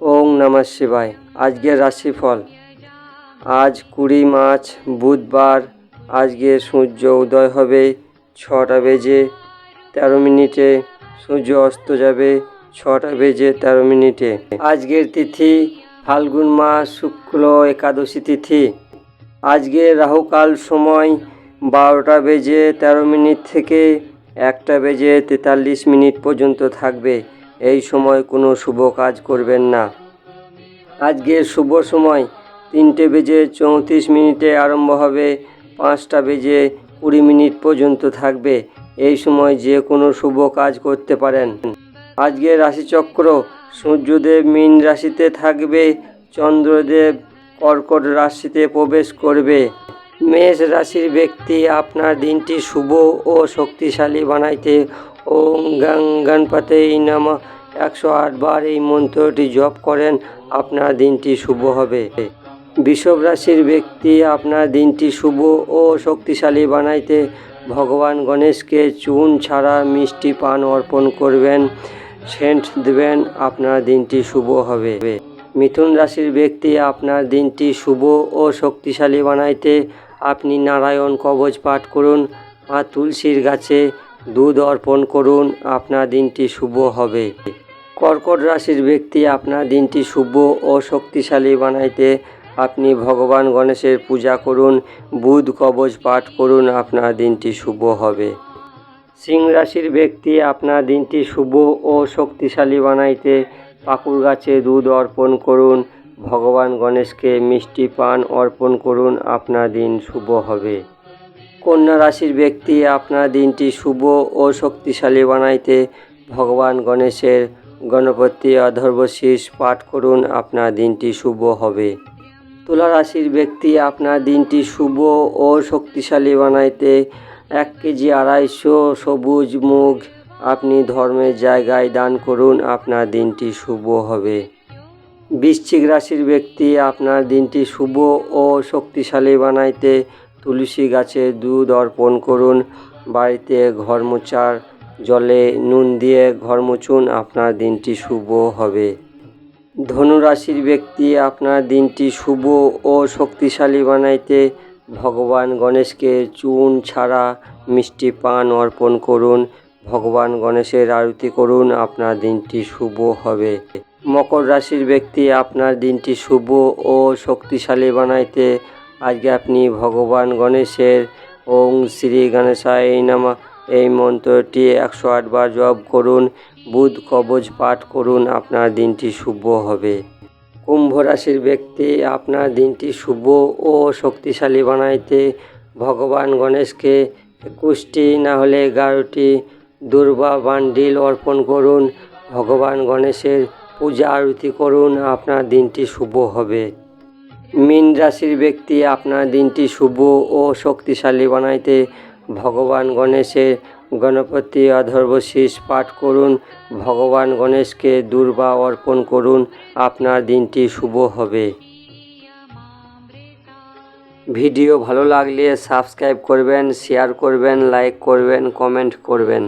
ওং নমঃ শিবায়। আজকের রাশিফল। আজ 20 মার্চ বুধবার। আজকে সূর্য উদয় হবে 6টা বেজে 13 মিনিটে, সূর্য অস্ত যাবে 6টা বেজে 13 মিনিটে। আজকের তিথি ফাল্গুন মাস শুক্ল একাদশী তিথি। আজকে রাহুকাল সময় 12টা বেজে 13 মিনিট থেকে 1টা বেজে 43 মিনিট পর্যন্ত থাকবে। এই সময় কোনো শুভ কাজ করবেন না। আজকে শুভ সময় 3টে বেজে 34 মিনিটে আরম্ভ হবে, 5টা বেজে 20 মিনিট পর্যন্ত থাকবে। এই সময় যে কোনো শুভ কাজ করতে পারেন। আজকে রাশিচক্র: সূর্যদেব মীন রাশিতে থাকবে, চন্দ্রদেব কর্কট রাশিতে প্রবেশ করবে। মেষ রাশির ব্যক্তি আপনার দিনটি শুভ ও শক্তিশালী বানাইতে ওং গং গণপতয়ে নমঃ 108 বার এই মন্ত্রটি জপ করেন, আপনার দিনটি শুভ হবে। বৃষভ রাশির ব্যক্তি আপনার দিনটি শুভ ও শক্তিশালী বানাইতে ভগবান গণেশকে চুন ছাড়া মিষ্টি পান অর্পণ করবেন, সেন্ট দেবেন, আপনার দিনটি শুভ হবে। মিথুন রাশির ব্যক্তি আপনার দিনটি শুভ ও শক্তিশালী বানাইতে আপনি নারায়ণ কবচ পাঠ করুন, আর তুলসীর গাছে দুধ অর্পণ করুন, আপনার দিনটি শুভ হবে। কর্কট রাশির ব্যক্তি আপনার দিনটি শুভ ও শক্তিশালী বানাইতে আপনি ভগবান গণেশের পূজা করুন, বুধ কবচ পাঠ করুন, আপনার দিনটি শুভ হবে। সিংহ রাশির ব্যক্তি আপনার দিনটি শুভ ও শক্তিশালী বানাইতে পাকুর গাছে দুধ অর্পণ করুন, ভগবান গণেশকে মিষ্টি পান অর্পণ করুন, আপনার দিন শুভ হবে। কন্যা রাশির ব্যক্তি আপনার দিনটি শুভ ও শক্তিশালী বানাইতে ভগবান গণেশের গণপতি অধর্বশীষ পাঠ করুন, আপনার দিনটি শুভ হবে। তুলা রাশির ব্যক্তি আপনার দিনটি শুভ ও শক্তিশালী বানাইতে 1 কেজি 250 সবুজ মুগ আপনি ধর্মের জায়গায় দান করুন, আপনার দিনটি শুভ হবে। বৃশ্চিক রাশির ব্যক্তি আপনার দিনটি শুভ ও শক্তিশালী বানাইতে তুলসী গাছে দুধ অর্পণ করুন, বাড়িতে ঘর মোছার জলে নুন দিয়ে ঘর মুছুন, আপনার দিনটি শুভ হবে। ধনু রাশির ব্যক্তি আপনার দিনটি শুভ ও শক্তিশালী বানাইতে ভগবান গণেশকে চুন ছাড়া মিষ্টি পান অর্পণ করুন, ভগবান গণেশের আরতি করুন, আপনার দিনটি শুভ হবে। মকর রাশির ব্যক্তি আপনার দিনটি শুভ ও শক্তিশালী বানাইতে আজকে আপনি ভগবান গণেশের ওং শ্রী গণেশায় নমঃ এই মন্ত্রটি 108 বার জপ করুন, বুধ কবচ পাঠ করুন, আপনার দিনটি শুভ হবে। কুম্ভ রাশির ব্যক্তি আপনার দিনটি শুভ ও শক্তিশালী বানাইতে ভগবান গণেশকে 21টি না হলে 11টি দুর্বা বান্ডিল অর্পণ করুন, ভগবান গণেশের পূজা আরতি করুন, আপনার দিনটি শুভ হবে। মীন রাশির ব্যক্তি আপনার দিনটি শুভ ও শক্তিশালী বানাইতে ভগবান গণেশের গণপতি অধর্বশীষ পাঠ করুন, ভগবান গণেশকে দুর্বা অর্পণ করুন, আপনার দিনটি শুভ হবে। ভিডিও ভালো লাগলে সাবস্ক্রাইব করবেন, শেয়ার করবেন, লাইক করবেন, কমেন্ট করবেন।